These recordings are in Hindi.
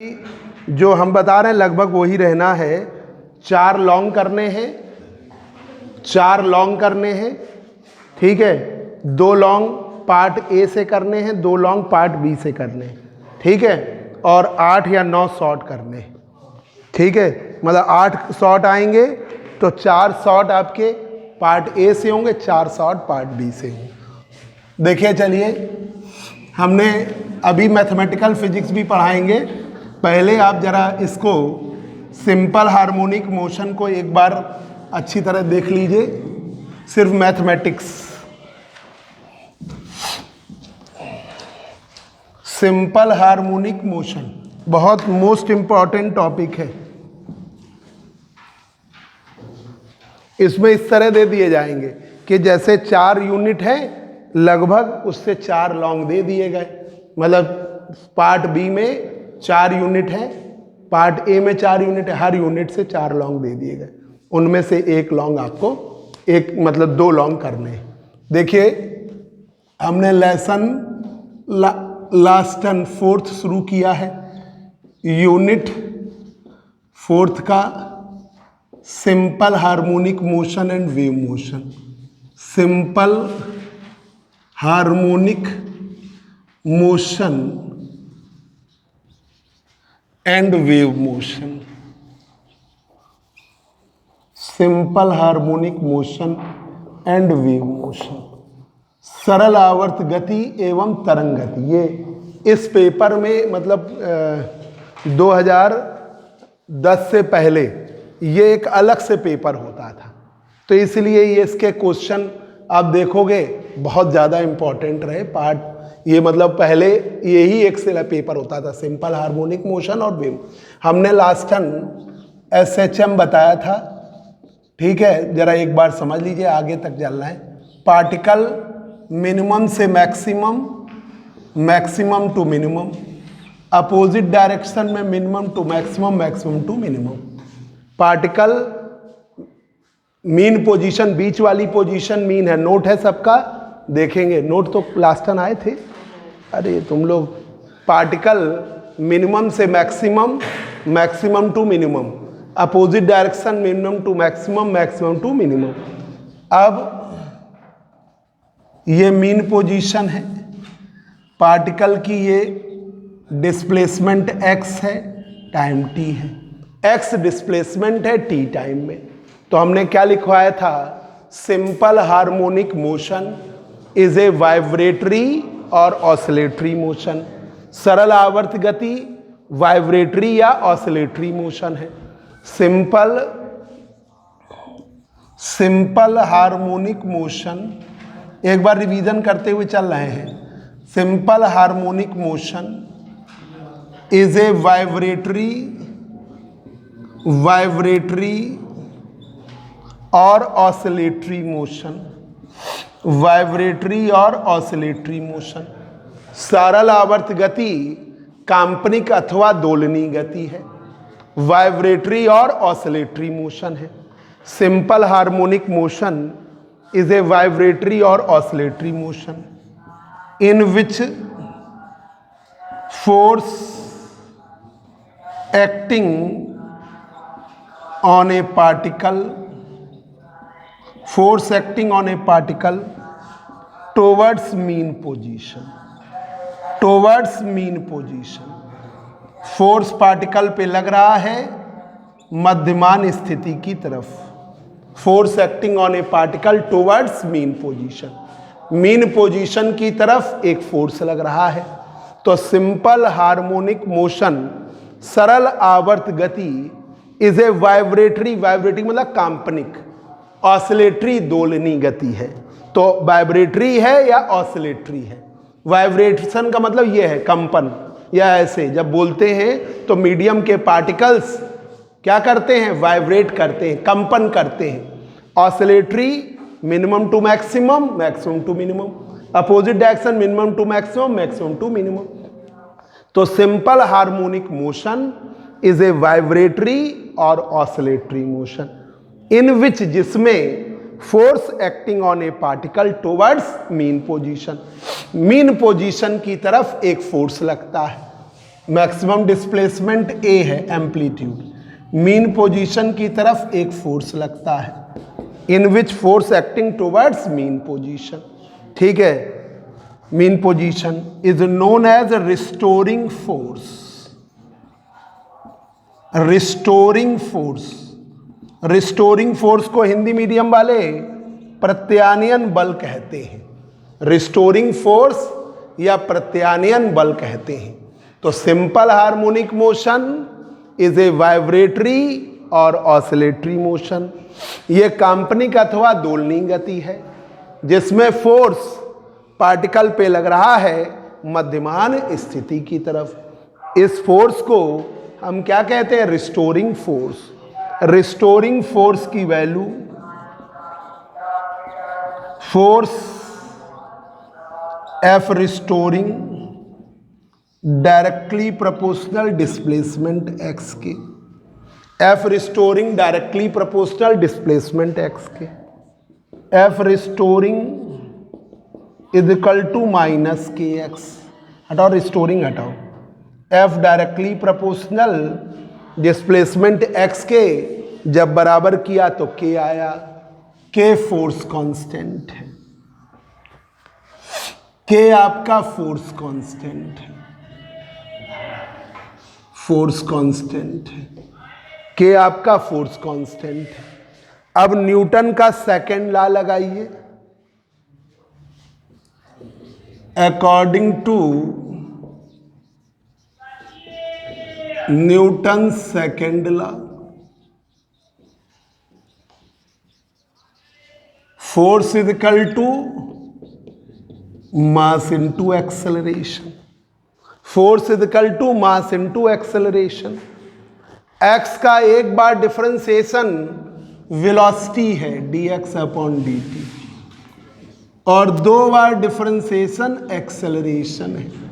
जो हम बता रहे हैं लगभग वही रहना है। 4 लॉन्ग करने हैं, 4 लॉन्ग करने हैं, ठीक है। 2 लॉन्ग पार्ट ए से करने हैं, 2 लॉन्ग पार्ट बी से करने हैं, ठीक है। और 8 या 9 शॉट करने हैं, ठीक है। मतलब 8 शॉट आएंगे तो 4 शॉट आपके पार्ट ए से होंगे, 4 शॉट पार्ट बी से होंगे। देखिए चलिए, हमने अभी मैथमेटिकल फिजिक्स भी पढ़ाएंगे। पहले आप जरा इसको सिंपल हार्मोनिक मोशन को एक बार अच्छी तरह देख लीजिए, सिर्फ मैथमेटिक्स। सिंपल हार्मोनिक मोशन बहुत मोस्ट इंपॉर्टेंट टॉपिक है। इसमें इस तरह दे दिए जाएंगे कि जैसे 4 यूनिट है, लगभग उससे 4 लॉन्ग दे दिए गए। मतलब पार्ट बी में 4 यूनिट है, पार्ट ए में 4 यूनिट है, हर यूनिट से 4 लॉन्ग दे दिए गए। उनमें से एक लॉन्ग आपको मतलब 2 लॉन्ग करने हैं। देखिए, हमने लेसन लास्ट एंड 4th शुरू किया है। यूनिट 4th का simple harmonic motion and wave motion. Simple harmonic motion and wave motion. Simple harmonic motion and wave motion. सरल आवर्त गति एवं तरंग गति। ये इस पेपर में मतलब 2010 से पहले ये एक अलग से पेपर होता था, तो इसलिए ये इसके क्वेश्चन आप देखोगे बहुत ज़्यादा इम्पोर्टेंट रहे पार्ट। ये मतलब पहले यही एक से पेपर होता था, सिंपल हार्मोनिक मोशन और वेव। हमने लास्ट टाइम SHM बताया था, ठीक है। जरा एक बार समझ लीजिए, आगे तक चलना है। पार्टिकल मिनिमम से maximum, maximum to minimum, opposite direction में minimum to maximum, maximum to minimum. Particle mean position, बीच वाली पोजीशन मीन है। नोट है सबका, देखेंगे नोट तो लास्ट टाइम आए थे। अरे तुम लोग, पार्टिकल मिनिमम से maximum, maximum to minimum, opposite direction minimum to maximum, maximum to minimum. अब ये मीन पोजीशन है, पार्टिकल की ये डिस्प्लेसमेंट x है, टाइम t है। x डिस्प्लेसमेंट है t टाइम में। तो हमने क्या लिखवाया था? Simple harmonic motion is a vibratory और ऑसिलेटरी मोशन। सरल आवर्त गति वाइब्रेटरी या ऑसिलेटरी मोशन है। सिंपल हार्मोनिक मोशन, एक बार रिवीजन करते हुए चल रहे हैं। Simple harmonic motion is a vibratory और ऑसिलेटरी मोशन। वाइब्रेटरी और ऑसिलेटरी मोशन। सरल आवर्त गति काल्पनिक अथवा दोलनी गति है। वाइब्रेटरी और ऑसिलेटरी मोशन है। Simple harmonic motion is a vibratory और oscillatory motion in which force acting on a particle, force acting on a particle towards mean position, towards mean position। Force particle पे लग रहा है मध्यमान स्थिति की तरफ। Force acting on a particle towards mean position, mean position की तरफ एक फोर्स लग रहा है। तो सिंपल हार्मोनिक मोशन, सरल आवर्त गति इज ए वाइब्रेटरी, वाइब्रेटरी मतलब काल्पनिक, ऑसिलेटरी दोलनी गति है। तो वाइब्रेटरी है या ऑसिलेटरी है? वाइब्रेशन का मतलब ये है कंपन, या ऐसे जब बोलते हैं तो मीडियम के पार्टिकल्स क्या करते हैं? वाइब्रेट करते हैं, कंपन करते हैं। Oscillatory minimum to maximum, maximum to minimum, opposite direction minimum to maximum, maximum to minimum. तो simple harmonic motion is a vibratory और ऑसिलेटरी मोशन इन विच, जिसमें force acting on a particle towards mean position, mean position की तरफ एक फोर्स लगता है। मैक्सिमम डिस्प्लेसमेंट ए है, एम्पलीट्यूड, मीन पोजीशन की तरफ एक फोर्स लगता है, in which force acting towards mean position, ठीक है, mean position is known as restoring force. Restoring force, restoring force को हिंदी मीडियम वाले प्रत्यानयन बल कहते हैं, रिस्टोरिंग फोर्स या प्रत्यानयन बल कहते हैं। तो simple harmonic motion is a vibratory और ऑसिलेटरी मोशन। ये काल्पनिक अथवा दोलनी गति है जिसमें फोर्स पार्टिकल पे लग रहा है मध्यमान स्थिति की तरफ। इस फोर्स को हम क्या कहते हैं? Restoring force. रिस्टोरिंग फोर्स की value, force F restoring directly proportional displacement x के, F restoring directly proportional displacement x के, F restoring is equal to minus k x, हटाओ रिस्टोरिंग हटाओ, F directly proportional displacement x के जब बराबर किया तो के आया, के फोर्स कांस्टेंट है, के आपका फोर्स कांस्टेंट है, फोर्स कांस्टेंट है, के आपका फोर्स कांस्टेंट है। अब न्यूटन का सेकंड लॉ लगाइए। According to Newton second law, force is equal to mass into acceleration, force is equal to mass into acceleration. X का एक बार डिफरेंशिएशन वेलोसिटी है dx अपॉन dt, और दो बार डिफरेंशिएशन एक्सेलरेशन है।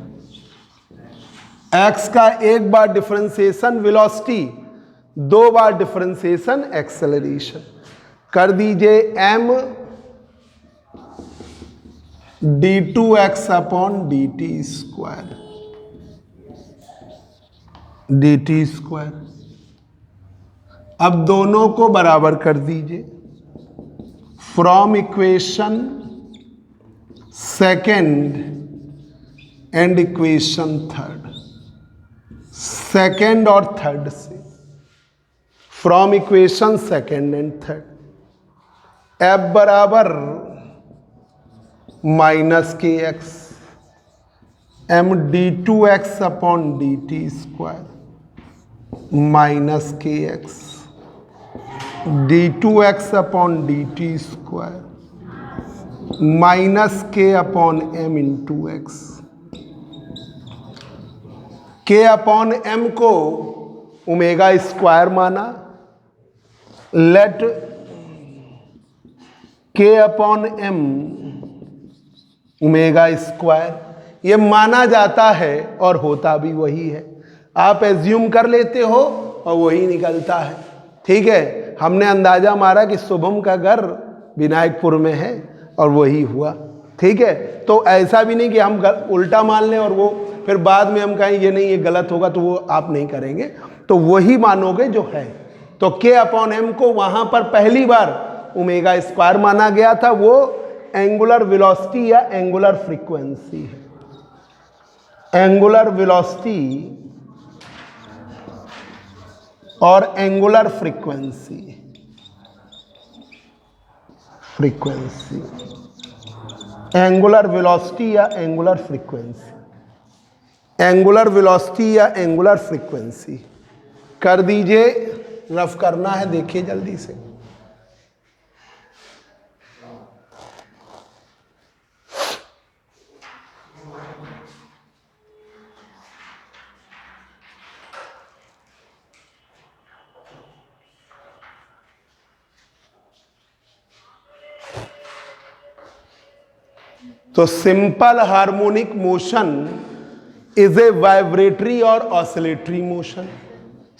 एक्स का एक बार डिफरेंशिएशन वेलोसिटी, दो बार डिफरेंशिएशन एक्सेलरेशन। कर दीजिए m d2x upon dt square, dt square. अब दोनों को बराबर कर दीजिए। From equation second and equation third, second और थर्ड से, from equation second and third, f बराबर minus k x, M d2x upon dt square minus k x, d2x upon dt square minus k upon m into x. K upon m को ओमेगा स्क्वायर माना, let k upon m omega square, ये माना जाता है और होता भी वही है। आप एज्यूम कर लेते हो और वही निकलता है, ठीक है। हमने अंदाजा मारा कि शुभम का घर विनायकपुर में है और वही हुआ, ठीक है। तो ऐसा भी नहीं कि हम उल्टा मान लें और वो फिर बाद में हम कहें ये नहीं ये गलत होगा, तो वो आप नहीं करेंगे, तो वही मानोगे जो है। तो के अपॉन एम को वहां पर पहली बार ओमेगा स्क्वायर माना गया था, वो एंगुलर वेलोसिटी या एंगुलर फ्रीक्वेंसी है। एंगुलर वेलोसिटी और angular frequency, frequency, angular velocity या एंगुलर फ्रीक्वेंसी, एंगुलर वेलोसिटी या एंगुलर फ्रीक्वेंसी। कर दीजिए, रफ करना है, देखिए जल्दी से। तो simple harmonic motion is a vibratory और oscillatory motion.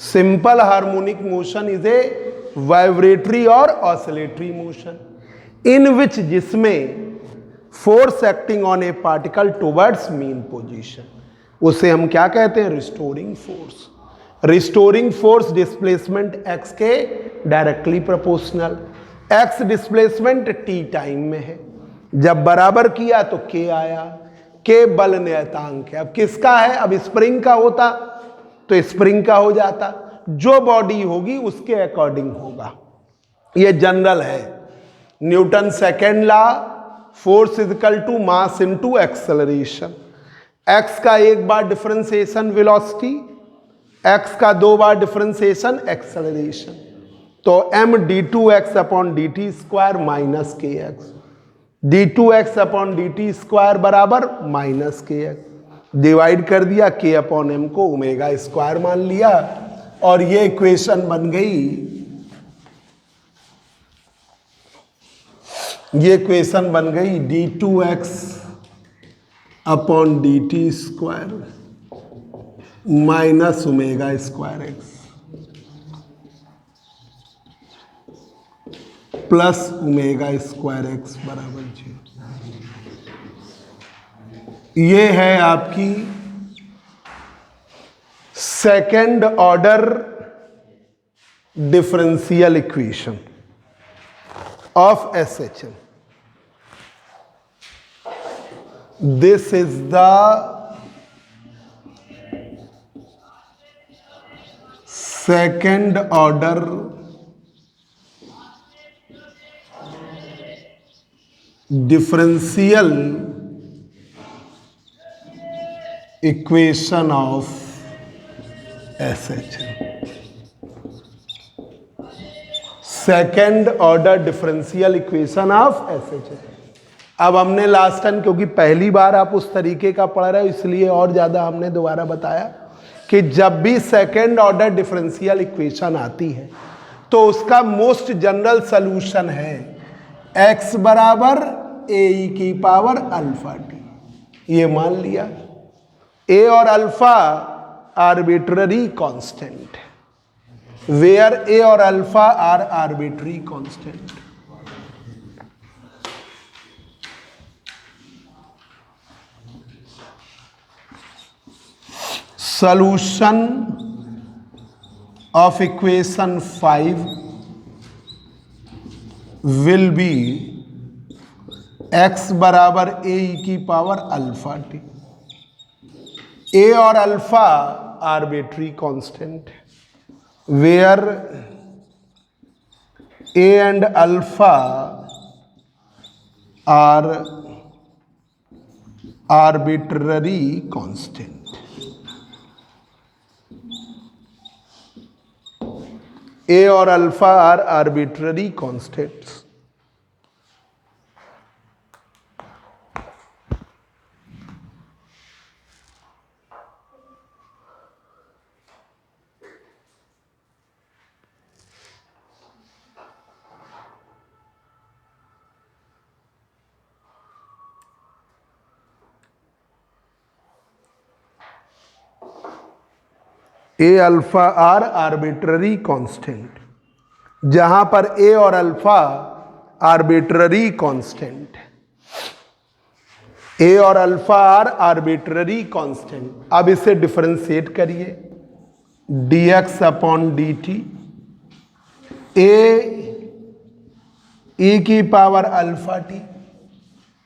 Simple harmonic motion is a vibratory और ऑसिलेटरी मोशन इन विच, जिसमें force acting on a particle towards mean position, उसे हम क्या कहते हैं? Restoring force. Restoring force displacement x के directly proportional. x displacement t time में है, जब बराबर किया तो k आया। k बल नियतांक है। अब किसका है? अब स्प्रिंग का होता तो स्प्रिंग का हो जाता, जो बॉडी होगी उसके अकॉर्डिंग होगा। ये जनरल है। Newton second law, force equal to mass into acceleration. x का एक बार डिफरेंशिएशन वेलोसिटी, x का दो बार डिफरेंशिएशन एक्सेलरेशन, तो m d2x upon D T square minus k x, d2x upon D T square बराबर माइनस के एक्स। डिवाइड कर दिया, k अपॉन m को ओमेगा स्क्वायर मान लिया, और ये इक्वेशन बन गई, ये इक्वेशन बन गई d2x upon D T square minus omega square x plus omega square x बराबर 0। ये है आपकी second order differential equation of SHM। This is the second order differential equation of SHM। Second order differential equation of SHM। अब हमने लास्ट टाइम, क्योंकि पहली बार आप उस तरीके का पढ़ रहे हो इसलिए और ज्यादा हमने दोबारा बताया कि जब भी सेकेंड ऑर्डर डिफरेंशियल इक्वेशन आती है तो उसका मोस्ट जनरल सॉल्यूशन है x बराबर a की पावर अल्फा टी। ये मान लिया। a और alpha arbitrary constant, where a और alpha are arbitrary constant. Solution of equation 5 will be x बराबर a की पावर अल्फा टी। a और alpha arbitrary constant, where a and alpha are arbitrary constant. a और alpha are arbitrary constants. A alpha are arbitrary constant, जहां पर ए और अल्फा आर्बिट्ररी कांस्टेंट, ए और अल्फा आर आर्बिट्ररी कांस्टेंट। अब इसे डिफरेंशिएट करिए, dx upon D T, A की पावर अल्फा टी,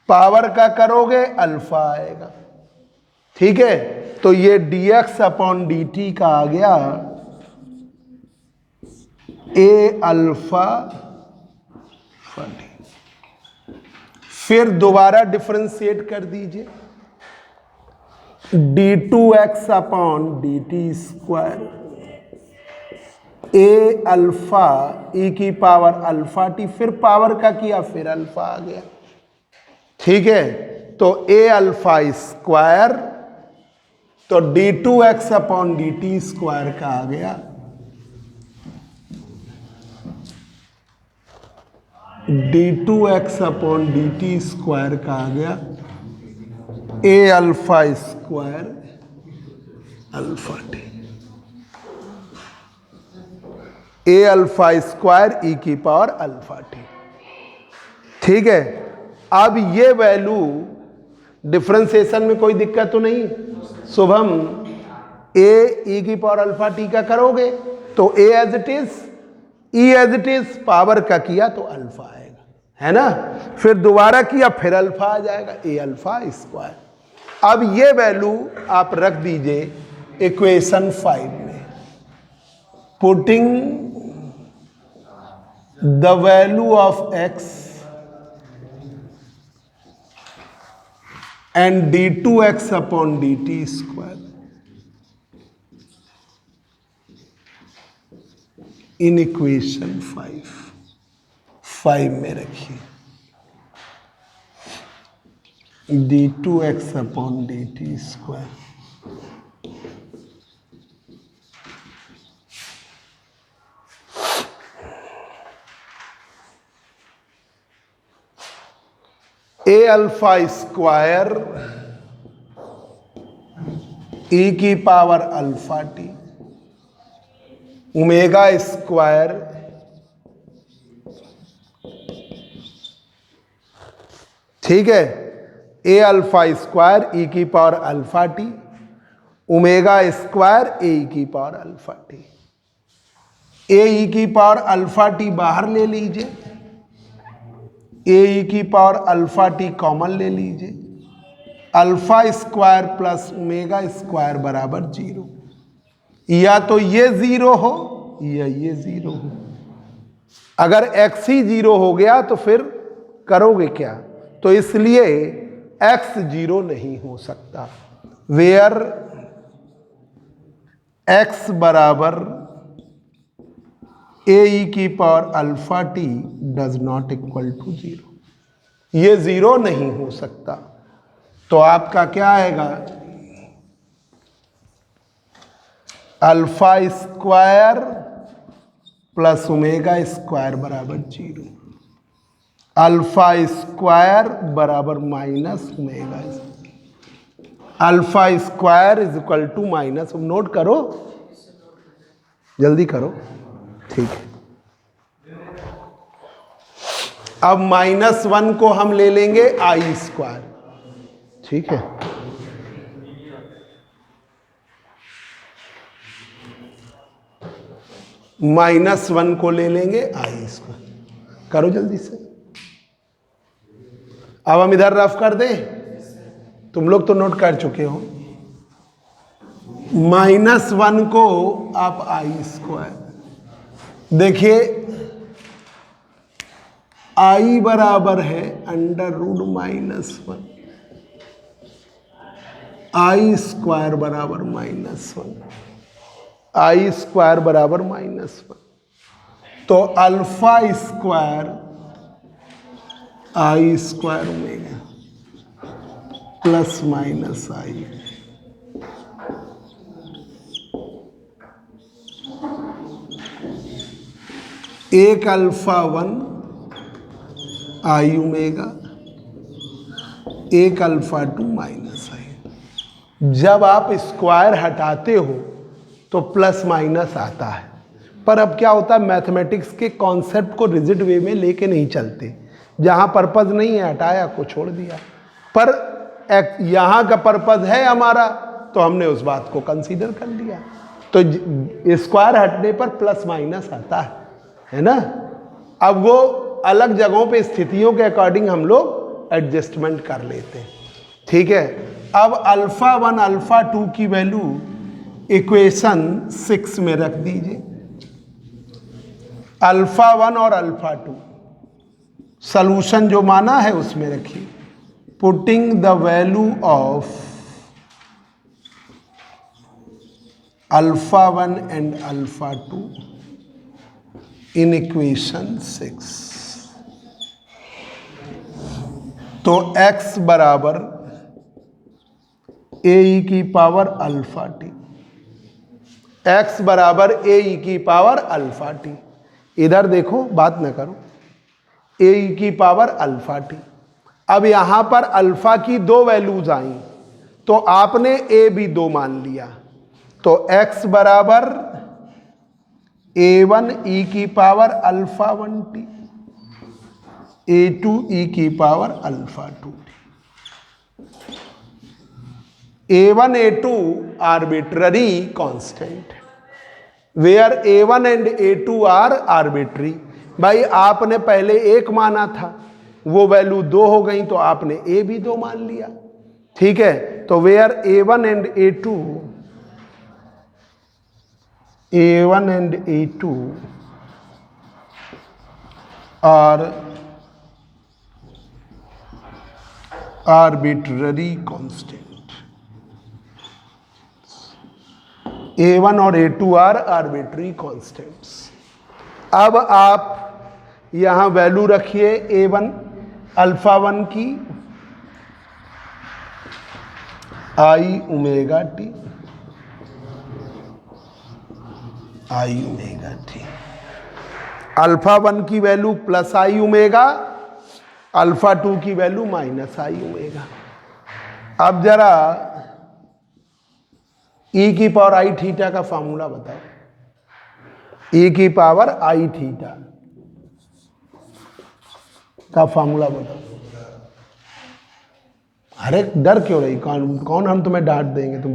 पावर का करोगे अल्फा आएगा, ठीक है। तो ये dx अपॉन डी टी का आ गया ए अल्फा टी। फिर दोबारा डिफरेंशिएट कर दीजिए, d2x upon D T square, A alpha E की पावर अल्फा टी, फिर पावर का किया फिर अल्फा आ गया, ठीक है। तो ए अल्फा स्क्वायर, तो d2x upon D T square का आ गया d2x upon D T square का आ गया ए अल्फा स्क्वायर अल्फा टी, ए अल्फा स्क्वायर ई की पावर अल्फा टी, ठीक है। अब ये वैल्यू डिफरेंशिएशन में कोई दिक्कत तो नहीं, शुभम ए ई की पावर अल्फा टी का करोगे तो A as it is, E as it is, power का किया तो अल्फा आएगा, है ना। फिर दोबारा किया फिर अल्फा आ जाएगा, ए अल्फा स्क्वायर। अब ये वैल्यू आप रख दीजिए इक्वेशन 5 में, putting the value of x and d2x upon dt square in equation 5 में रखिए, d2x upon dt square। A alpha square E की power alpha T omega square ठीक है, ए अल्फा स्क्वायर ई की power alpha T omega square A की पावर अल्फा टी। ए ई की पावर अल्फा टी बाहर ले लीजिए, ए ई की पावर अल्फा टी कॉमन ले लीजिए, alpha square plus omega square बराबर 0। या तो ये 0 हो या ये 0 हो। अगर x ही 0 हो गया तो फिर करोगे क्या, तो इसलिए x 0 नहीं हो सकता। वेयर x बराबर ए ई की power alpha t does not equal to 0, ये 0 नहीं हो सकता। तो आपका क्या आएगा, alpha square plus omega square बराबर 0, अल्फा स्क्वायर बराबर minus omega, alpha square is equal to minus, note करो जल्दी करो, ठीक है। अब -1 को हम ले लेंगे आई स्क्वायर, ठीक है। -1 को ले लेंगे आई स्क्वायर, करो जल्दी से। अब हम इधर रफ कर दें, तुम लोग तो नोट कर चुके हो। -1 को आप आई स्क्वायर, देखिए आई बराबर है √-1, आई स्क्वायर बराबर -1, आई स्क्वायर बराबर -1। तो अल्फा स्क्वायर आई स्क्वायर ओमेगा प्लस माइनस आई, एक अल्फा 1 आई ओमेगा, एक अल्फा 2 माइनस आई। जब आप स्क्वायर हटाते हो तो प्लस माइनस आता है, पर अब क्या होता है, मैथमेटिक्स के कॉन्सेप्ट को रिजिड वे में लेके नहीं चलते। जहाँ पर्पज़ नहीं है हटाया को छोड़ दिया, पर यहाँ का पर्पज़ है हमारा तो हमने उस बात को कंसीडर कर लिया। तो स्क्वायर हटने पर प्लस माइनस आता है ना। अब वो अलग जगहों पे स्थितियों के अकॉर्डिंग हम लोग एडजस्टमेंट कर लेते हैं, ठीक है। अब अल्फा 1 अल्फा 2 की वैल्यू इक्वेशन 6 में रख दीजिए, अल्फा 1 और अल्फा 2 सॉल्यूशन जो माना है उसमें रखिए, putting the value of alpha 1 and alpha 2 in equation 6। तो x बराबर ए ई की पावर अल्फा टी, x बराबर ए ई की पावर अल्फा टी। इधर देखो बात न करो, ए ई की पावर अल्फा टी। अब यहां पर अल्फा की 2 वैल्यूज आई तो आपने ए भी 2 मान लिया, तो x बराबर a1 ई की पावर अल्फा 1 टी, a2 ई की power alpha 2 T. A1 A2 arbitrary constant where A1 and A2 are arbitrary। भाई आपने पहले 1 माना था, वो वैल्यू 2 हो गई तो आपने A भी 2 मान लिया। ठीक है, तो where A1 and A2 are arbitrary constant। A1 और A2 आर आर्बिट्री कॉन्स्टेंट्स। अब आप यहां वैल्यू रखिए A1 अल्फा 1 की आई ओमेगा टी, अल्फा 1 की वैल्यू प्लस आई ओमेगा, अल्फा 2 की वैल्यू माइनस आई ओमेगा। अब जरा ई की पावर आई थीटा का फॉर्मूला बताओ। ई की पावर आई थीटा का फॉर्मूला बताओ। अरे डर क्यों रही, कौन हम तुम्हें डांट देंगे, तुम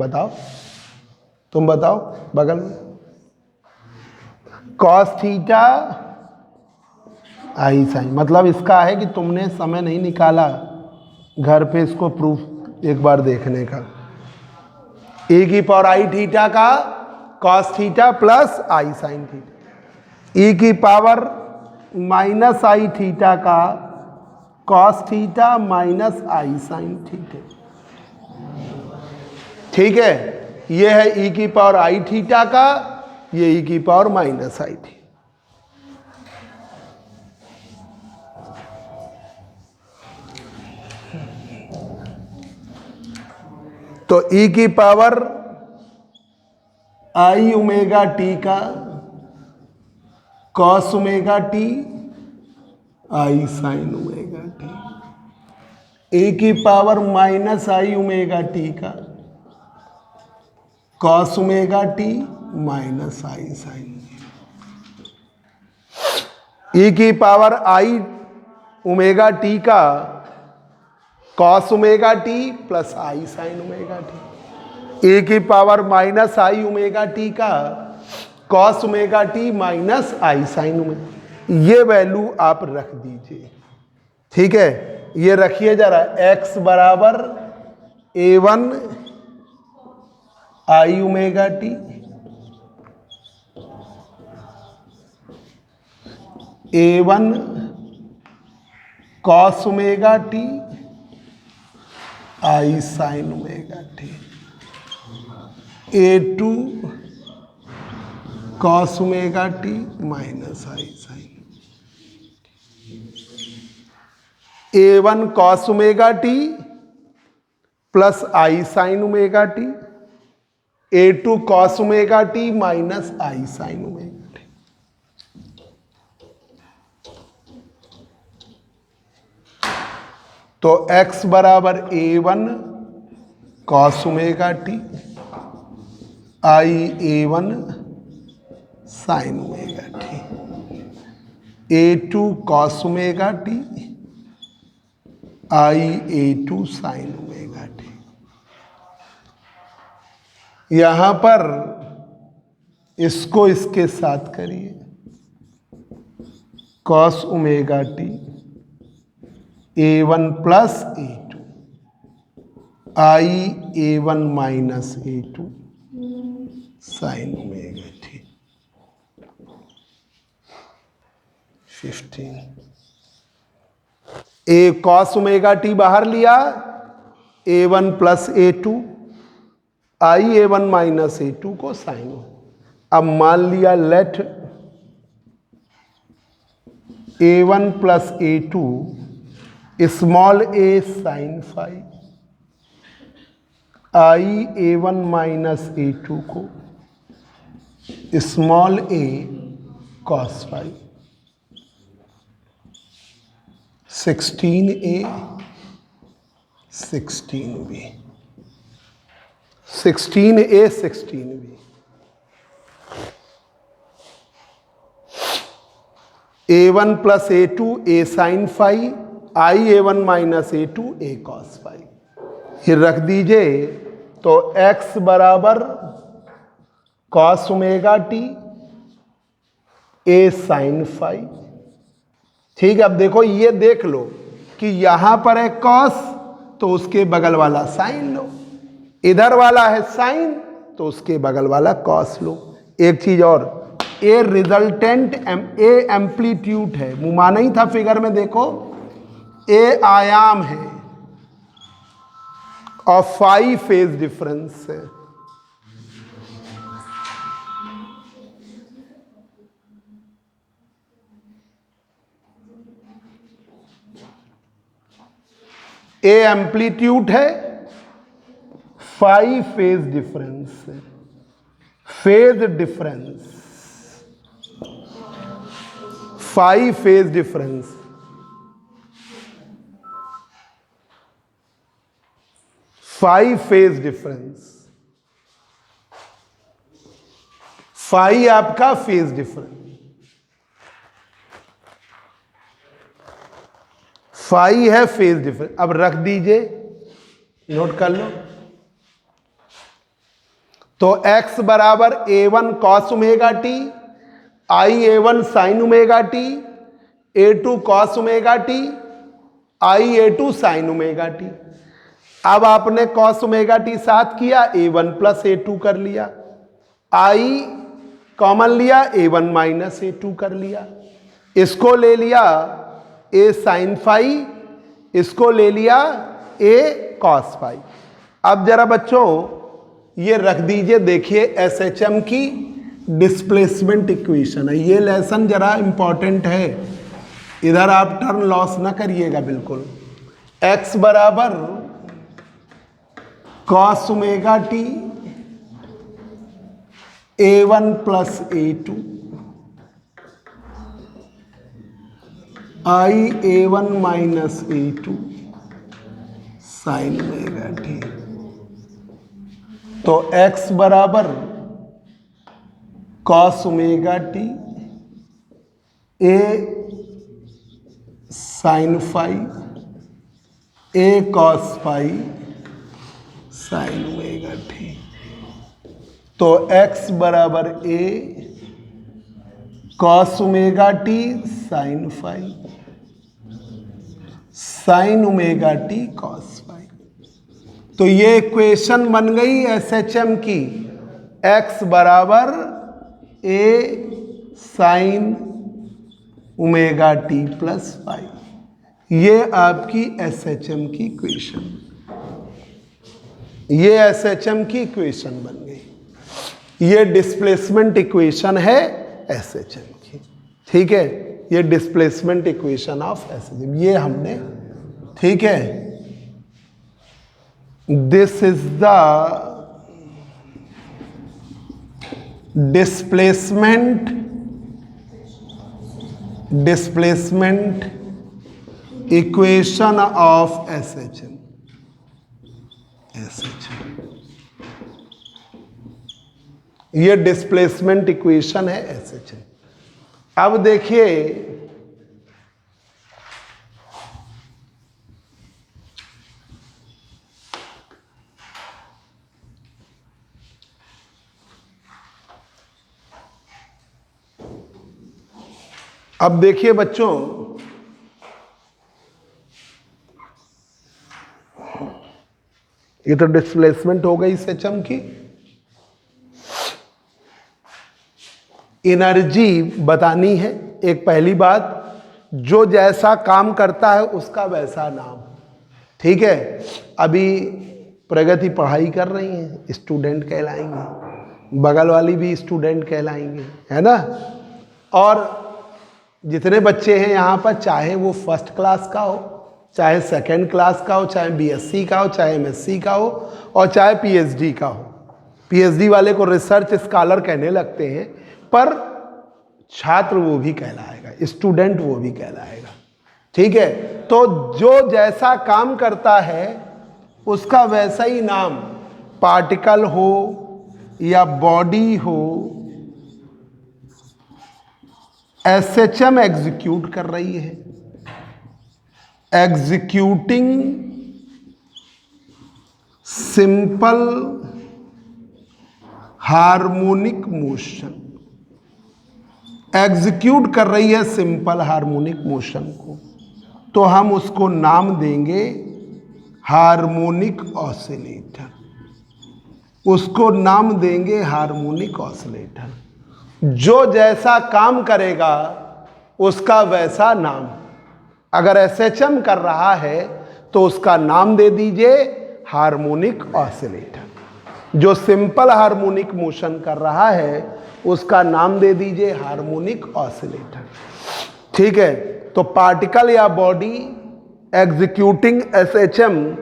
बताओ बगल में। कॉस थीटा आई साइन, मतलब इसका है कि तुमने समय नहीं निकाला घर पे इसको प्रूफ एक बार देखने का। ए की पावर आई थीटा का कॉस थीटा प्लस आई साइन थीटा, ई की पावर माइनस आई थीटा का कॉस थीटा माइनस आई साइन थीटा। ठीक है, ये है ई की पावर आई थीटा का, ये ई की पावर माइनस आई थी। तो ई की पावर आई ओमेगा टी का cos omega T I sine omega T, A की power minus I omega T का कॉस ओमेगा टी माइनस आई साइन, ई की पावर आई ओमेगा टी का cos omega T plus I sine omega T, A की power minus I omega T का कॉस ओमेगा टी माइनस आई साइन ओमेगा। ये वैल्यू आप रख दीजिए। ठीक है, ये रखिए जरा, x बराबर A1 i omega t, A1 cos omega T I sine omega T, A2 cos omega T minus I sine, A1 cos omega T plus I sine omega T, A2 cos omega T minus I sine omega t. तो x बराबर A1 cos omega T I A1 sine omega T, A2 cos omega T I A2 sine omega t. यहां पर इसको इसके साथ करिए, cos omega t A1 plus A2 i A1 minus A2 sine omega T 15। A cos omega T बाहर लिया, A1 plus A2 i A1 minus A2 को साइन। अब मान लिया let A1 plus A2 small a sine phi i A1 minus A2 को small a cos phi, 16a 16b, 16a 16b। A1 plus A2 a sine phi i A1 minus A2 a cos phi. ये रख दीजिए तो x बराबर cos omega t a sin phi. ठीक है, अब देखो ये देख लो कि यहां पर है cos तो उसके बगल वाला साइन लो, इधर वाला है साइन तो उसके बगल वाला cos लो। एक चीज और, ए रिजल्टेंट ए एम्पलीट्यूड है, मुमा नहीं था फिगर में, देखो ए आयाम है और फाई फेज डिफरेंस है। ए एम्पलीट्यूड है, फाई फेज डिफरेंस है। Phase difference, phi phase difference, phi phase difference, phi आपका फेज डिफरेंस, फाई है फेज डिफरेंस। अब रख दीजिए, नोट कर लो। तो x बराबर a1 cos ओमेगा टी, आई a1 sin omega T, a2 cos omega T, आई a2 sin ओमेगा टी। अब आपने cos ओमेगा टी साथ किया, a1 प्लस a2 कर लिया, आई कॉमन लिया, a1 माइनस a2 कर लिया, इसको ले लिया a sin फाई, इसको ले लिया a cos फाई। अब जरा बच्चों ये रख दीजिए, देखिए एसएचएम की डिस्प्लेसमेंट इक्वेशन है, ये लेसन जरा इंपॉर्टेंट है, इधर आप टर्न लॉस ना करिएगा बिल्कुल। x बराबर cos omega t a1 plus a2, i a1 minus a2 sine omega t. तो x बराबर cos omega t a sine phi, a cos phi sine omega t. तो x बराबर a cos omega t sine phi, sine omega t cos phi. तो ये इक्वेशन बन गई एसएचएम की, x बराबर a sine omega T plus phi, ये आपकी एसएचएम की इक्वेशन, ये एसएचएम की इक्वेशन बन गई। ये डिस्प्लेसमेंट इक्वेशन है एसएचएम की, ठीक है, ये डिस्प्लेसमेंट इक्वेशन ऑफ एसएचएम, ये हमने, ठीक है। This is the displacement equation of SHM। ये डिस्प्लेसमेंट इक्वेशन है SHM। अब देखिए अब देखिए बच्चों, ये तो डिस्प्लेसमेंट हो गई एसएचएम की। एनर्जी बतानी है, एक पहली बात, जो जैसा काम करता है उसका वैसा नाम, ठीक है। अभी प्रगति पढ़ाई कर रही है, स्टूडेंट कहलाएंगे, बगल वाली भी स्टूडेंट कहलाएंगे, है ना। और जितने बच्चे हैं यहाँ पर, चाहे वो फर्स्ट क्लास का हो, चाहे सेकंड क्लास का हो, चाहे बीएससी का हो, चाहे एमएससी का हो, और चाहे पीएचडी का हो। पीएचडी वाले को रिसर्च स्कॉलर कहने लगते हैं, पर छात्र वो भी कहलाएगा, स्टूडेंट वो भी कहलाएगा, ठीक है। तो जो जैसा काम करता है उसका वैसा ही नाम, पार्टिकल हो या बॉडी हो, एसएचएम एग्जीक्यूट कर रही है, executing simple harmonic motion, execute कर रही है सिंपल हार्मोनिक मोशन को, तो हम उसको नाम देंगे हार्मोनिक ऑसिलेटर। उसको नाम देंगे हार्मोनिक ऑसिलेटर। जो जैसा काम करेगा उसका वैसा नाम। अगर एसएचएम कर रहा है तो उसका नाम दे दीजिए हार्मोनिक ऑसिलेटर। जो सिंपल हार्मोनिक मोशन कर रहा है उसका नाम दे दीजिए हार्मोनिक ऑसिलेटर। ठीक है, तो पार्टिकल या बॉडी एग्जीक्यूटिंग एसएचएम,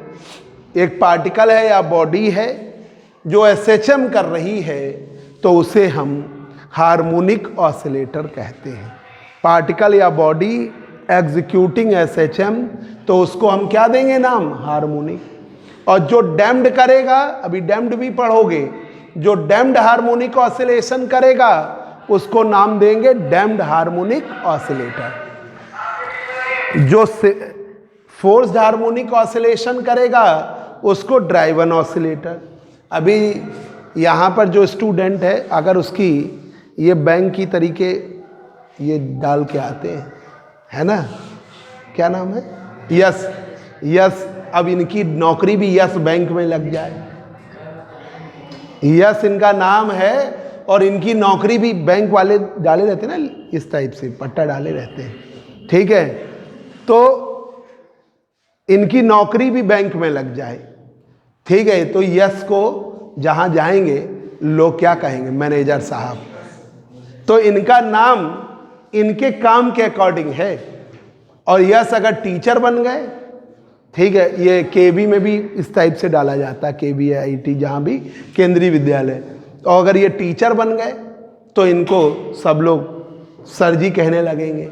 एक पार्टिकल है या बॉडी है जो एसएचएम कर रही है तो उसे हम हार्मोनिक ऑसिलेटर कहते हैं। पार्टिकल या बॉडी एग्जीक्यूटिंग एसएचएम, तो उसको हम क्या देंगे नाम, हार्मोनिक। और जो डैम्ड करेगा, अभी डैम्ड भी पढ़ोगे, जो डैम्ड हार्मोनिक ऑसिलेशन करेगा उसको नाम देंगे डैम्ड हार्मोनिक ऑसिलेटर। जो फोर्स्ड हार्मोनिक ऑसिलेशन करेगा उसको ड्राइवन ऑसिलेटर। अभी यहाँ पर जो स्टूडेंट है, अगर उसकी ये बैंक की तरीके ये डाल के आते हैं, है ना, क्या नाम है, यस यस, अब इनकी नौकरी भी यस बैंक में लग जाए, यस इनका नाम है और इनकी नौकरी भी बैंक वाले डाले रहते हैं ना, इस टाइप से पट्टा डाले रहते हैं। ठीक है, तो इनकी नौकरी भी बैंक में लग जाए। ठीक है, तो यस को जहां जाएंगे लोग क्या कहेंगे, मैनेजर साहब। तो इनका नाम इनके काम के अकॉर्डिंग है। और यस अगर टीचर बन गए, ठीक है, ये केबी में भी इस टाइप से डाला जाता है, केबी या आईटी जहाँ भी केंद्रीय विद्यालय। तो अगर ये टीचर बन गए तो इनको सब लोग सर जी कहने लगेंगे।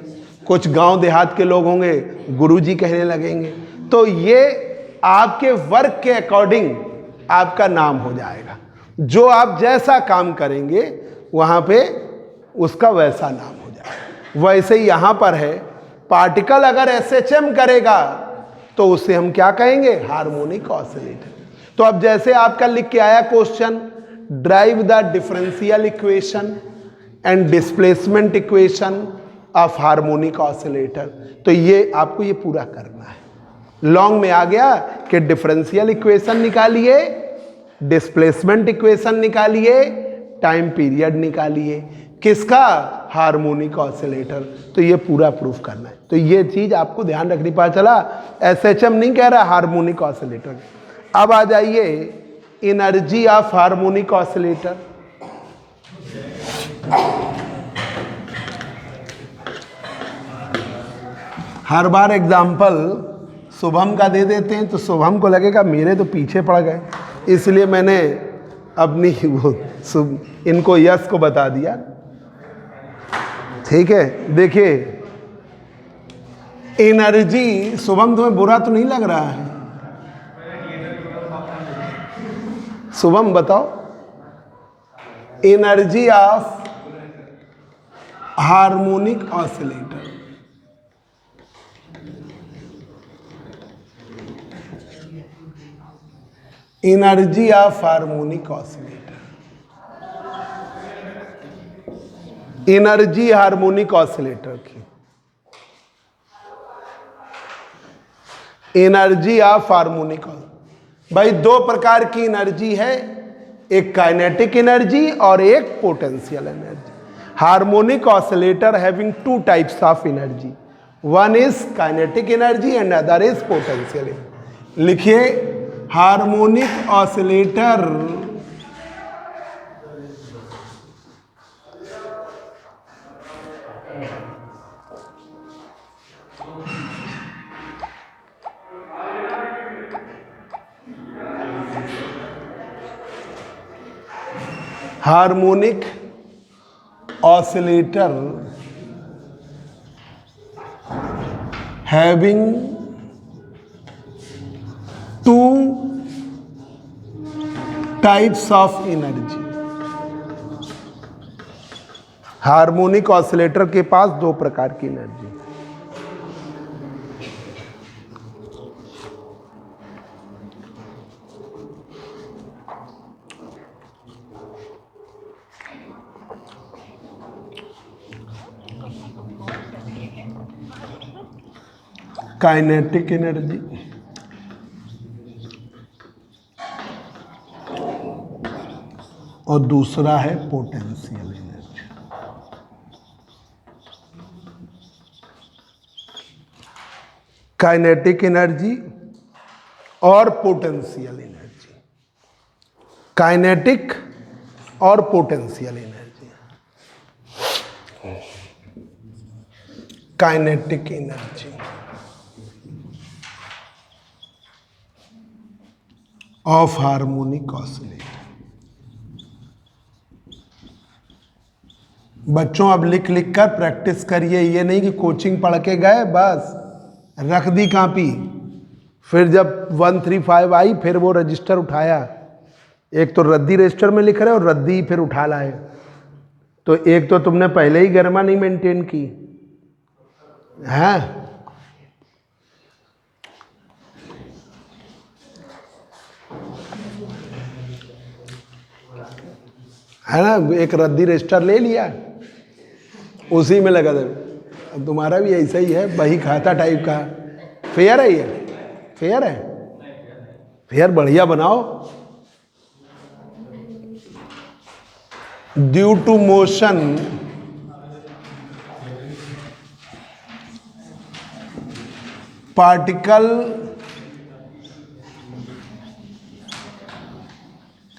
कुछ गांव देहात के लोग होंगे गुरुजी कहने लगेंगे। तो ये आपके वर्क के अकॉर्डिंग आपका नाम हो जाएगा। जो आप जैसा काम करेंगे वहाँ पे उसका वैसा नाम हो जाएगा। वैसे ही यहाँ पर है, पार्टिकल अगर एसएचएम करेगा तो उसे हम क्या कहेंगे, हार्मोनिक ऑसिलेटर। तो अब जैसे आपका लिख के आया question, drive the differential equation and displacement equation of harmonic oscillator, तो ये आपको ये पूरा करना है। लॉन्ग में आ गया कि डिफरेंशियल इक्वेशन निकालिए, डिस्प्लेसमेंट इक्वेशन निकालिए, टाइम पीरियड निकालिए, किसका, हार्मोनिक ऑसिलेटर। तो ये पूरा प्रूफ करना है। तो ये चीज आपको ध्यान रखनी, पता चला एसएचएम नहीं कह रहा, हार्मोनिक ऑसिलेटर। अब आ जाइए energy of harmonic oscillator. Her bar example Shubham का दे देते हैं तो शुभम को लगेगा मेरे तो पीछे पड़ गए, इसलिए मैंने अपनी वो इनको यस को बता दिया। ठीक है, देखिए एनर्जी, शुभम तुम्हें बुरा तो नहीं लग रहा है? शुभम बताओ, energy of harmonic oscillator. Energy of harmonic oscillator, energy harmonic oscillator की, एनर्जी ऑफ हार्मोनिक। भाई दो प्रकार की एनर्जी है, एक काइनेटिक एनर्जी और एक potential energy. Harmonic oscillator having two types of energy, one is kinetic energy and other is potential energy. लिखिए harmonic oscillator harmonic oscillator having two types of energy। Harmonic oscillator के पास दो प्रकार की एनर्जी। काइनेटिक एनर्जी और दूसरा है पोटेंशियल एनर्जी। काइनेटिक एनर्जी और पोटेंशियल एनर्जी, काइनेटिक और potential energy. Kinetic energy of harmonic oscillator. बच्चों अब लिख लिख कर प्रैक्टिस करिए, ये नहीं कि कोचिंग पढ़ के गए बस रख दी कॉपी, फिर जब 135 आई फिर वो रजिस्टर उठाया, एक तो रद्दी रजिस्टर में लिख रहे और रद्दी फिर उठा लाए, तो एक तो तुमने पहले ही गर्मा नहीं मेंटेन की है। है ना, एक रद्दी रजिस्टर ले लिया उसी में लगा दे। अब तुम्हारा भी ऐसा ही है, बही खाता टाइप का। फेयर है, ये फेयर है, फेयर बढ़िया बनाओ। Due to motion particle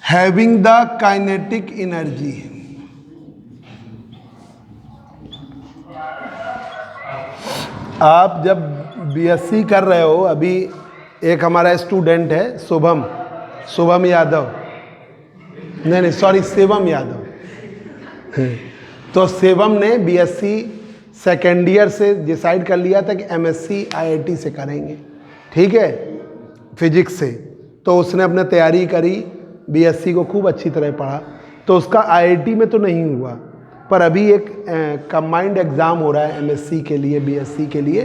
having the kinetic energy. आप जब बीएससी कर रहे हो, अभी एक हमारा स्टूडेंट है शुभम यादव, नहीं सॉरी शिवम यादव। तो शिवम ने बीएससी सेकेंड ईयर से डिसाइड कर लिया था कि एमएससी आईआईटी से करेंगे, ठीक है, फिजिक्स से। तो उसने अपने तैयारी करी, बीएससी को खूब अच्छी तरह पढ़ा, तो उसका आईआईटी में तो नहीं हुआ, पर अभी एक कंबाइंड एग्ज़ाम हो रहा है एमएससी के लिए, बीएससी के लिए,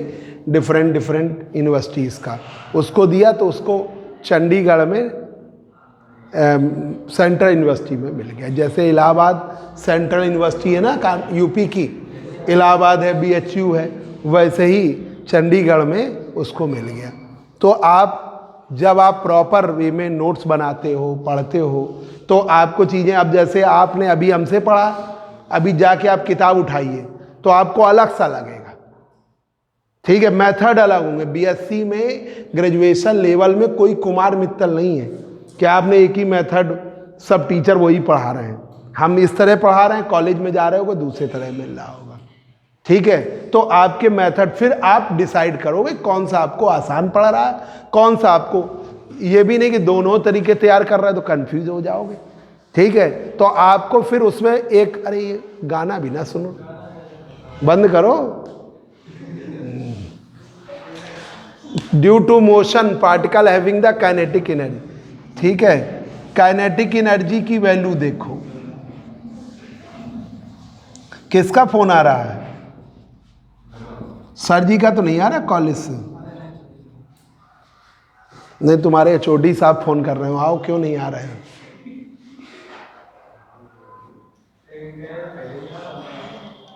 डिफरेंट यूनिवर्सिटीज़ का। उसको दिया तो उसको चंडीगढ़ में सेंट्रल यूनिवर्सिटी में मिल गया। जैसे इलाहाबाद सेंट्रल यूनिवर्सिटी है ना यूपी की, इलाहाबाद है, बीएचयू है, वैसे ही चंडीगढ़ में उसको मिल गया। तो आप जब आप प्रॉपर वे में नोट्स बनाते हो, पढ़ते हो, तो आपको चीज़ें, अब जैसे आपने अभी हमसे पढ़ा, अभी जाके आप किताब उठाइए तो आपको अलग सा लगेगा, ठीक है, मेथड अलग होंगे। बीएससी में ग्रेजुएशन लेवल में कोई कुमार मित्तल नहीं है कि आपने एक ही मेथड, सब टीचर वही पढ़ा रहे हैं, हम इस तरह पढ़ा रहे हैं, कॉलेज में जा रहे होगे दूसरे तरह मिल रहा होगा, ठीक है। तो आपके मेथड फिर आप डिसाइड करोगे कौन सा आपको आसान पड़ रहा है, कौन सा आपको, ये भी नहीं कि दोनों तरीके तैयार कर रहा है तो कंफ्यूज हो जाओगे, ठीक है। तो आपको फिर उसमें एक, अरे ये गाना भी ना सुनो, बंद करो। Due to motion particle having the kinetic energy, ठीक है। काइनेटिक एनर्जी की वैल्यू देखो, किसका फोन आ रहा है? सर जी का तो नहीं आ रहा कॉलेज से? नहीं, तुम्हारे एचओडी साहब फोन कर रहे हो, आओ, क्यों नहीं आ रहे हैं?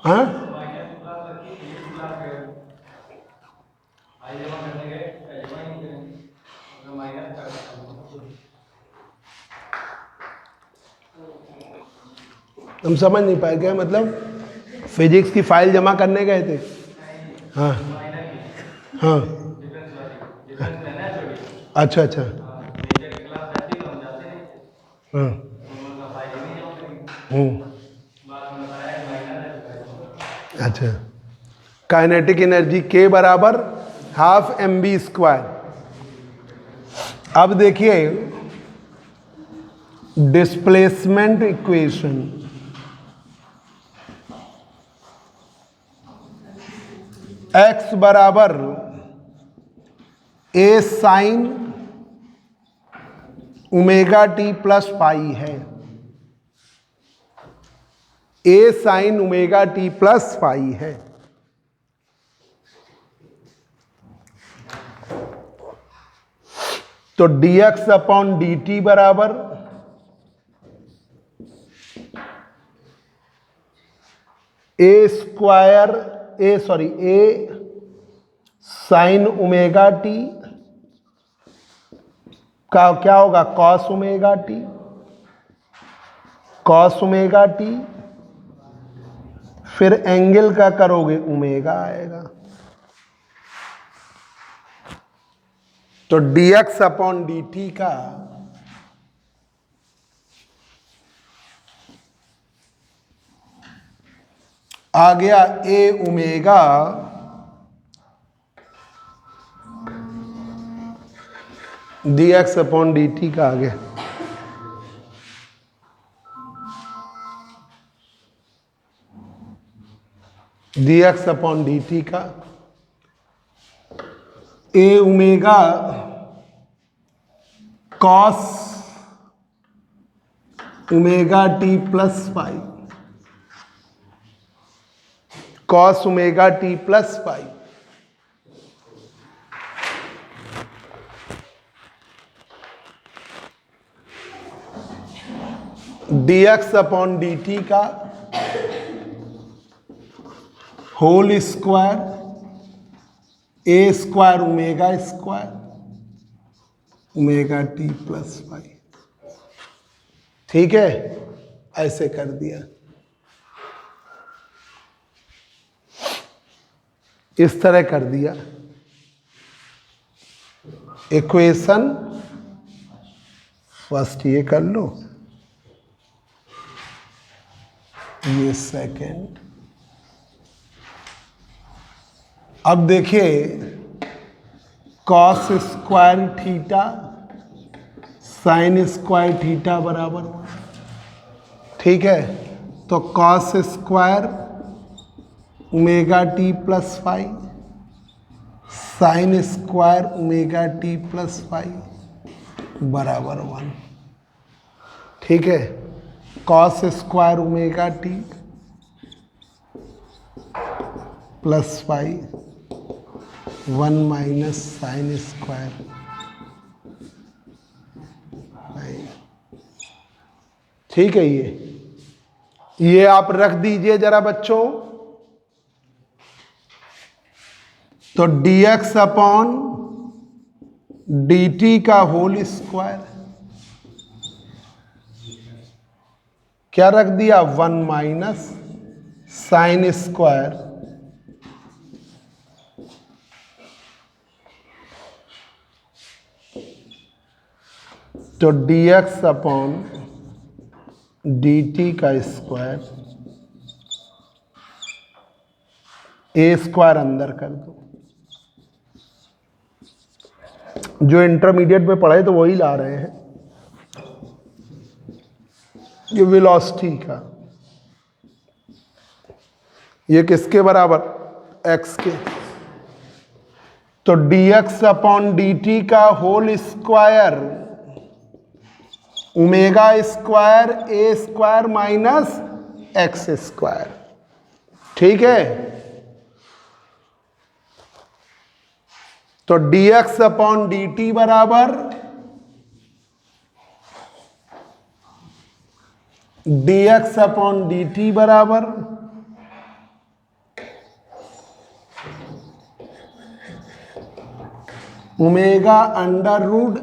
हाँ, हम समझ नहीं पाए क्या मतलब? फिजिक्स की फाइल जमा करने गए थे? हाँ हाँ, अच्छा अच्छा, हाँ, अच्छा। काइनेटिक एनर्जी के बराबर हाफ mv²। अब देखिए डिस्प्लेसमेंट इक्वेशन, x बराबर a sine omega T plus पाई है, a sine omega T plus पाई है। तो dx अपॉन dt बराबर a साइन ओमेगा टी का क्या होगा, cos omega T, cos omega T, फिर एंगल का करोगे ओमेगा आएगा। तो dx अपॉन dt का आ गया a omega dx upon dt का आ गया। dx अपॉन dt का a omega cos omega T plus pi, cos omega T plus pi, dx upon dt का whole square a square omega square omega T plus pi. ठीक है, ऐसे कर दिया। इस तरह कर दिया। इक्वेशन फर्स्ट ये कर लो, ये सेकंड। अब देखिए cos square theta sine square theta बराबर 1। ठीक है, तो cos square omega T plus five sine square omega T plus five बराबर 1। ठीक है, cos square omega T plus five 1 minus sine square. ठीक है, ये आप रख दीजिए जरा बच्चों। तो dx अपॉन dt का होल स्क्वायर क्या रख दिया, 1 माइनस साइन स्क्वायर तो dx अपॉन dt का स्क्वायर, a स्क्वायर अंदर कर दो। जो इंटरमीडिएट में पढ़े तो वही ला रहे हैं, ये वेलोसिटी का, ये किसके बराबर, x के। तो dx अपॉन dt का whole square omega square a square minus x square. ठीक है, तो dx अपॉन dt बराबर dx अपॉन dt बराबर omega under root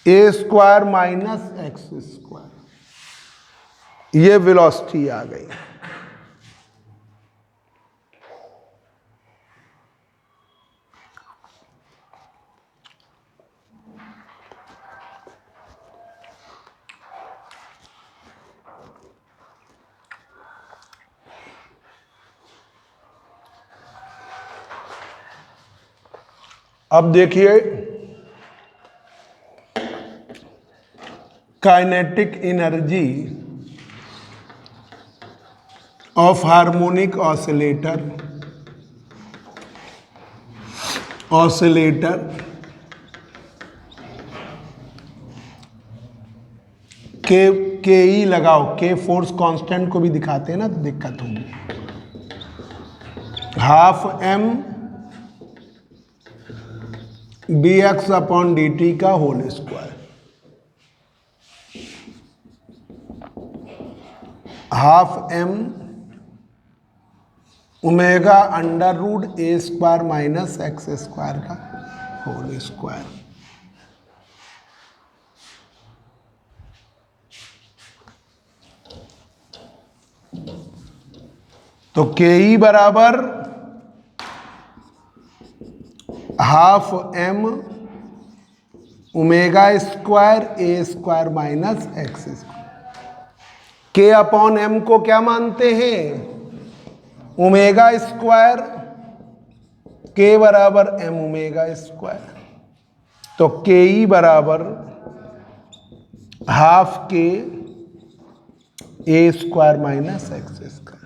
a square minus x square. ये वेलोसिटी आ गई। अब देखिए kinetic energy of harmonic oscillator के ई लगाओ, के फोर्स कांस्टेंट को भी दिखाते हैं ना तो दिक्कत होगी। Half m dx upon dt का whole square, half m omega under root A square minus x square का होल स्क्वायर। तो के ई बराबर half M omega square A square minus x square. K upon M को क्या मानते हैं? ओमेगा स्क्वायर, के बराबर एम ओमेगा स्क्वायर। तो के ई बराबर हाफ के ए स्क्वायर माइनस एक्स स्क्वायर।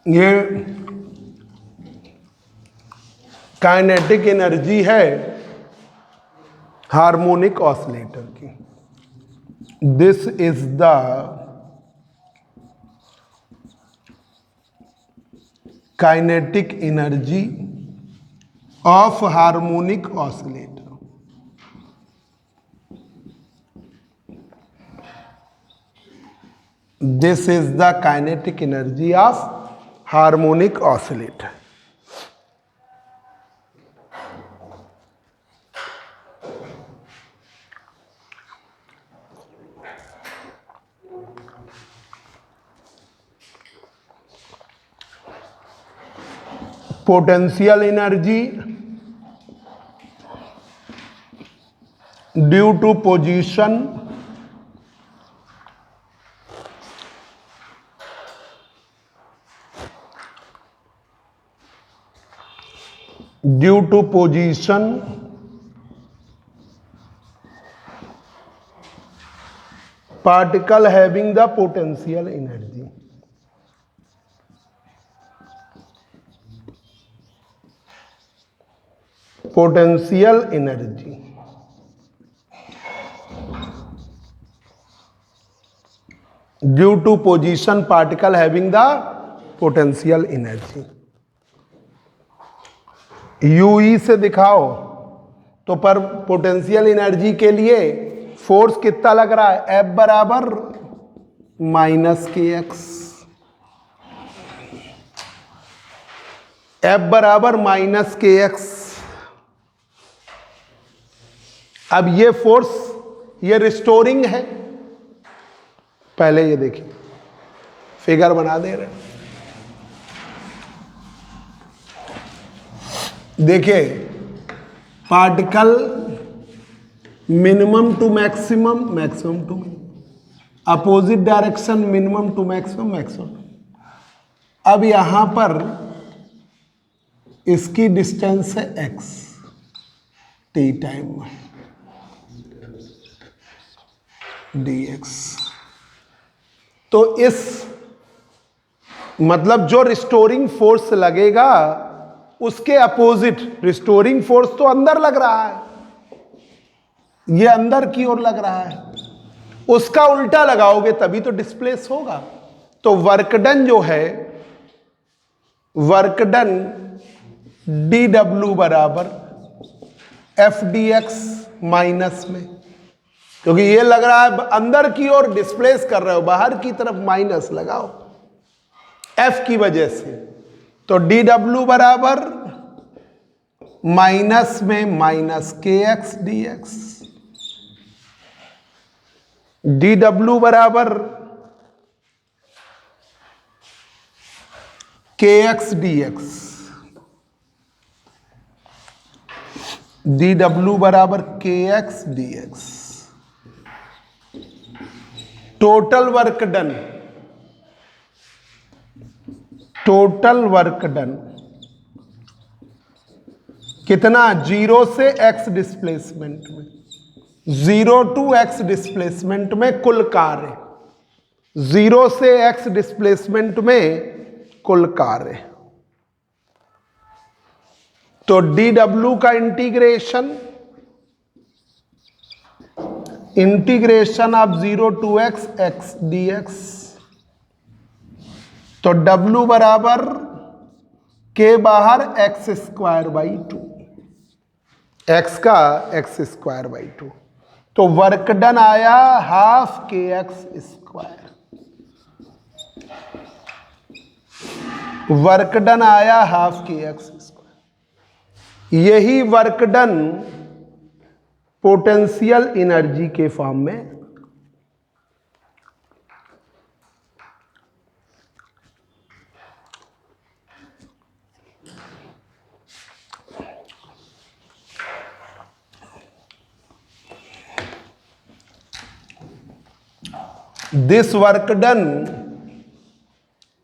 ये काइनेटिक एनर्जी है हार्मोनिक ऑसिलेटर की। This is the kinetic energy of harmonic oscillator. This is the kinetic energy of harmonic oscillator. Potential energy due to position particle having the potential energy. Potential energy due to position particle having the potential energy. U E से दिखाओ तो पर पोटेंशियल एनर्जी के लिए फोर्स कितना लग रहा है? एफ बराबर माइनस के एक्स। एफ बराबर माइनस के एक्स। अब ये फोर्स ये रिस्टोरिंग है। पहले ये देखिए, फिगर बना दे रहे हैं। देखिए, particle minimum to maximum, maximum to minimum, opposite direction minimum to maximum, maximum. अब यहां पर इसकी डिस्टेंस है x टी टाइम में dx। तो इस मतलब जो रिस्टोरिंग फोर्स लगेगा उसके अपोजिट, रिस्टोरिंग फोर्स तो अंदर लग रहा है, ये अंदर की ओर लग रहा है, उसका उल्टा लगाओगे तभी तो डिस्प्लेस होगा। तो वर्क डन जो है, वर्क डन डी डब्ल्यू बराबर एफ डी एक्स माइनस में, क्योंकि ये लग रहा है अंदर की ओर डिस्प्लेस कर रहे हो, बाहर की तरफ माइनस लगाओ एफ की वजह से। तो डी डब्ल्यू बराबर माइनस में minus k x D x. D W बराबर के x D x. D W बराबर के x D x. Total work done, total work done कितना? 0 से x डिस्प्लेसमेंट में, 0 टू x डिस्प्लेसमेंट में कुल कार्य, 0 से x डिस्प्लेसमेंट में कुल कार्य। तो dw का integration integration of 0 to x x dx। तो W बराबर के बाहर x स्क्वायर बाई 2, x का x स्क्वायर बाई 2। तो वर्क डन आया half k x square, work done आया हाफ के एक्स स्क्वायर। यही वर्क डन पोटेंशियल एनर्जी के फॉर्म में this work done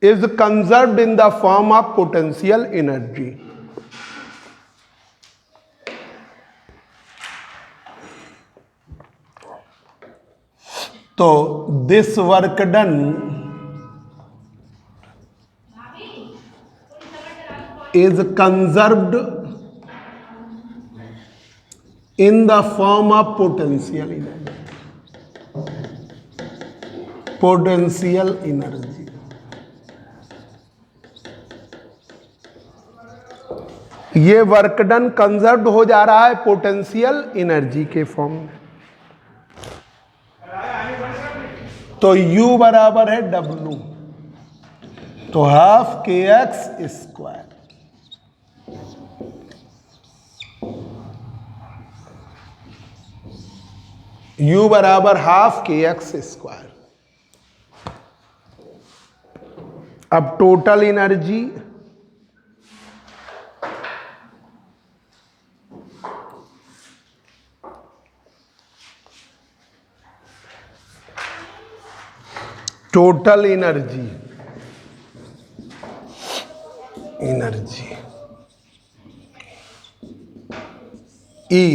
is conserved in the form of potential energy। तो this work done is conserved in the form of potential energy, potential energy. ये वर्क डन कंजर्व हो जा रहा है पोटेंशियल एनर्जी के फॉर्म में। तो U बराबर है W, तो half k x square. U बराबर हाफ के एक्स स्क्वायर। अब total energy energy E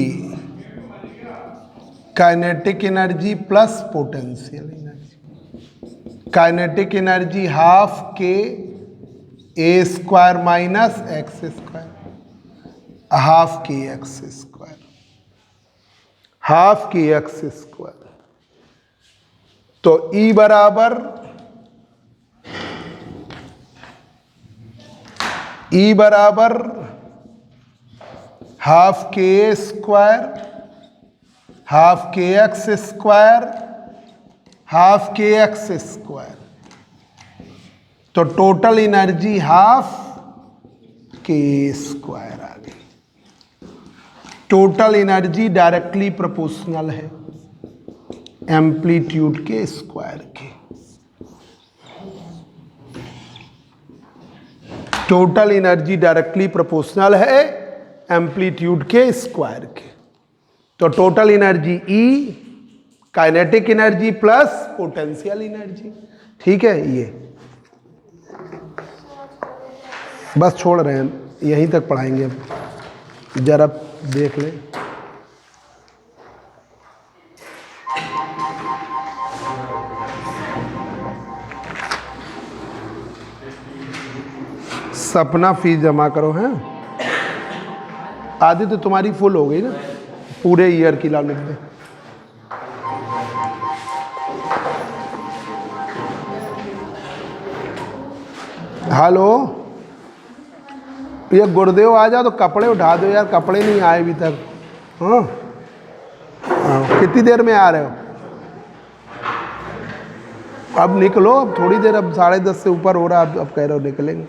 kinetic energy plus potential energy. Kinetic energy half k ए square minus x square, half k x square, half k x square. तो E बराबर हाफ के ए square, half k x square, half k x square. तो total energy half k square आ गई। टोटल एनर्जी डायरेक्टली प्रोपोर्शनल है एम्पलीट्यूड के स्क्वायर के। टोटल एनर्जी डायरेक्टली प्रोपोर्शनल है एम्पलीट्यूड के स्क्वायर के। तो total energy E kinetic energy plus potential energy. ठीक है, ये बस छोड़ रहे हैं, यहीं तक पढ़ाएंगे। अब जरा देख लें। सपना फीस जमा करो। हैं आधी तो तुम्हारी फुल हो गई ना, पूरे ईयर की लाभ लिख दे। हेलो, ये गुरुदेव आ जाओ तो कपड़े उठा दो यार, कपड़े नहीं आए अभी तक। हाँ कितनी देर में आ रहे हो? अब निकलो, अब थोड़ी देर, अब 10:30 से ऊपर हो रहा, अब कह रहे हो निकलेंगे।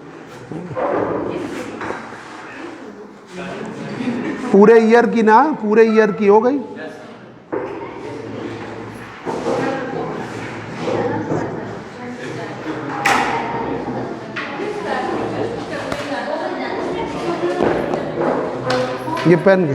पूरे ईयर की ना, पूरे ईयर की हो गई। ये पेन के